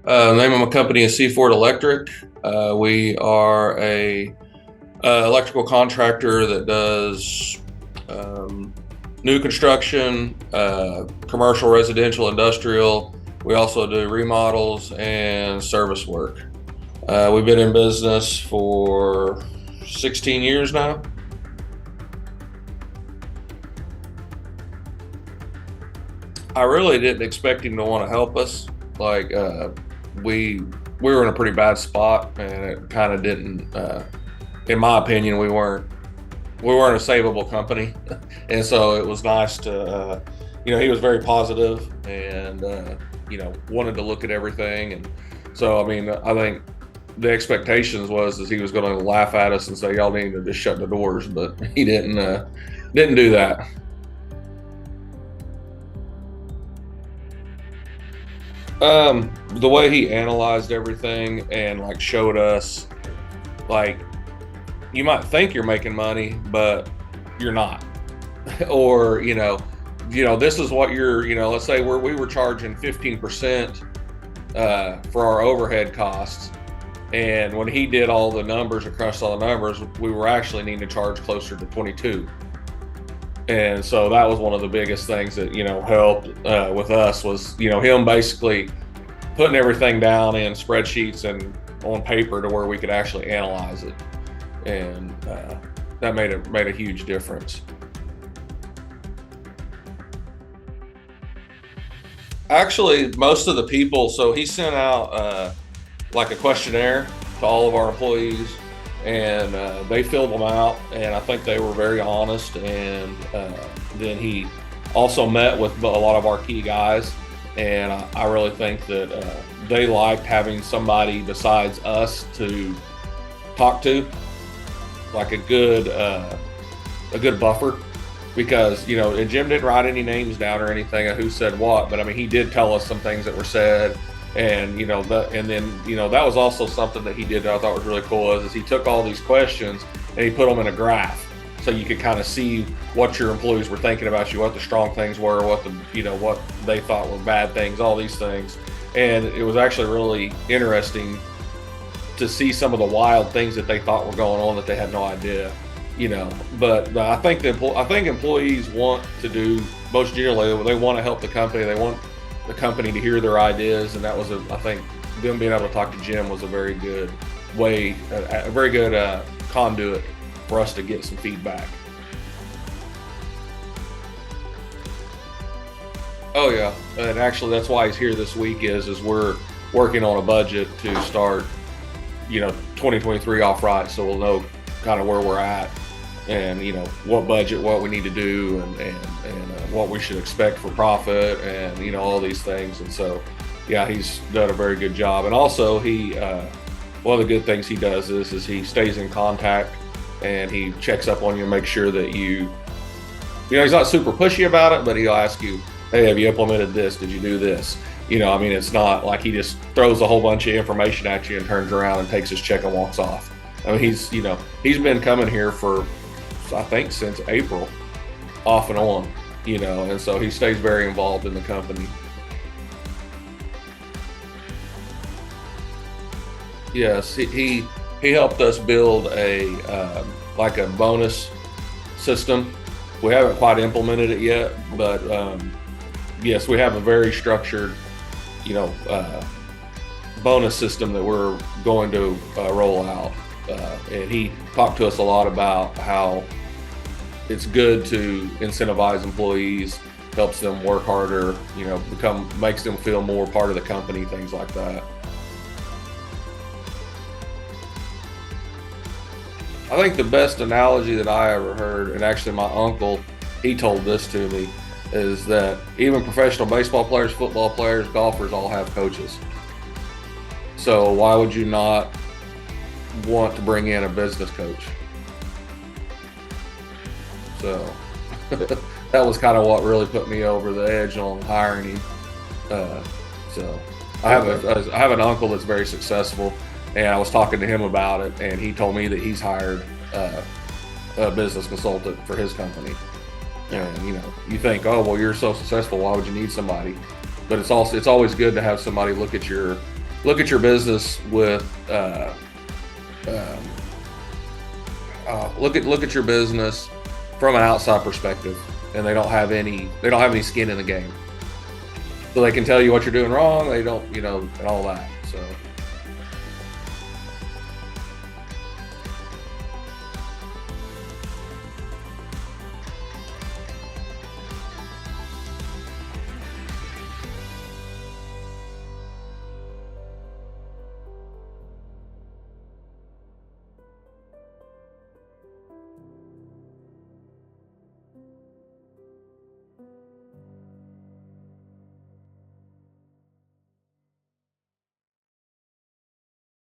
Name of my company is Seaford Electric. We are a electrical contractor that does new construction, commercial, residential, industrial. We also do remodels and service work. We've been in business for 16 years now. I really didn't expect him to want to help us. Like we were in a pretty bad spot, and it kind of didn't. In my opinion, we weren't a savable company, and so it was nice to. He was very positive, and wanted to look at everything, and so I think the expectations was he was going to laugh at us and say y'all need to just shut the doors, but he didn't do that. The way he analyzed everything and like showed us, like, you might think you're making money, but you're not. Or, this is what let's say we were charging 15% for our overhead costs. And when he did all the numbers across all the numbers, we were actually needing to charge closer to 22. And so that was one of the biggest things that, helped with us was, him basically putting everything down in spreadsheets and on paper to where we could actually analyze it. And that made a huge difference. Actually, most of the people, so he sent out like a questionnaire to all of our employees, and they filled them out, and I think they were very honest. And then he also met with a lot of our key guys, and I really think that they liked having somebody besides us to talk to, like a good buffer, because and Jim didn't write any names down or anything of who said what, but he did tell us some things that were said. And that was also something that he did that I thought was really cool is he took all these questions and he put them in a graph, so you could kind of see what your employees were thinking about you, what the strong things were, what they thought were bad things, all these things. And it was actually really interesting to see some of the wild things that they thought were going on that they had no idea. But I think employees want to do, most generally, they want to help the company. They want the company to hear their ideas, and that was I think them being able to talk to Jim was a very good way, a very good conduit for us to get some feedback. Oh yeah, and actually that's why he's here this week is we're working on a budget to start 2023 off right, so we'll know kind of where we're at, and what budget, what we need to do, and what we should expect for profit, and all these things. And so yeah, he's done a very good job. And also he one of the good things he does is he stays in contact, and he checks up on you and makes sure that he's not super pushy about it, but he'll ask you, hey, have you implemented this? Did you do this? It's not like he just throws a whole bunch of information at you and turns around and takes his check and walks off. He's been coming here for, I think, since April, off and on, and so he stays very involved in the company. Yes, he helped us build a like a bonus system. We haven't quite implemented it yet, but yes, we have a very structured, bonus system that we're going to roll out. And he talked to us a lot about how it's good to incentivize employees, helps them work harder, makes them feel more part of the company, things like that. I think the best analogy that I ever heard, and actually my uncle, he told this to me, is that even professional baseball players, football players, golfers all have coaches. So why would you not want to bring in a business coach? So that was kind of what really put me over the edge on hiring him. So I have an uncle that's very successful, and I was talking to him about it, and he told me that he's hired a business consultant for his company. And you think, oh well, you're so successful, why would you need somebody? But it's always good to have somebody look at your look at your business with look at your business from an outside perspective, and they don't have any skin in the game, so they can tell you what you're doing wrong. They don't, and all that. So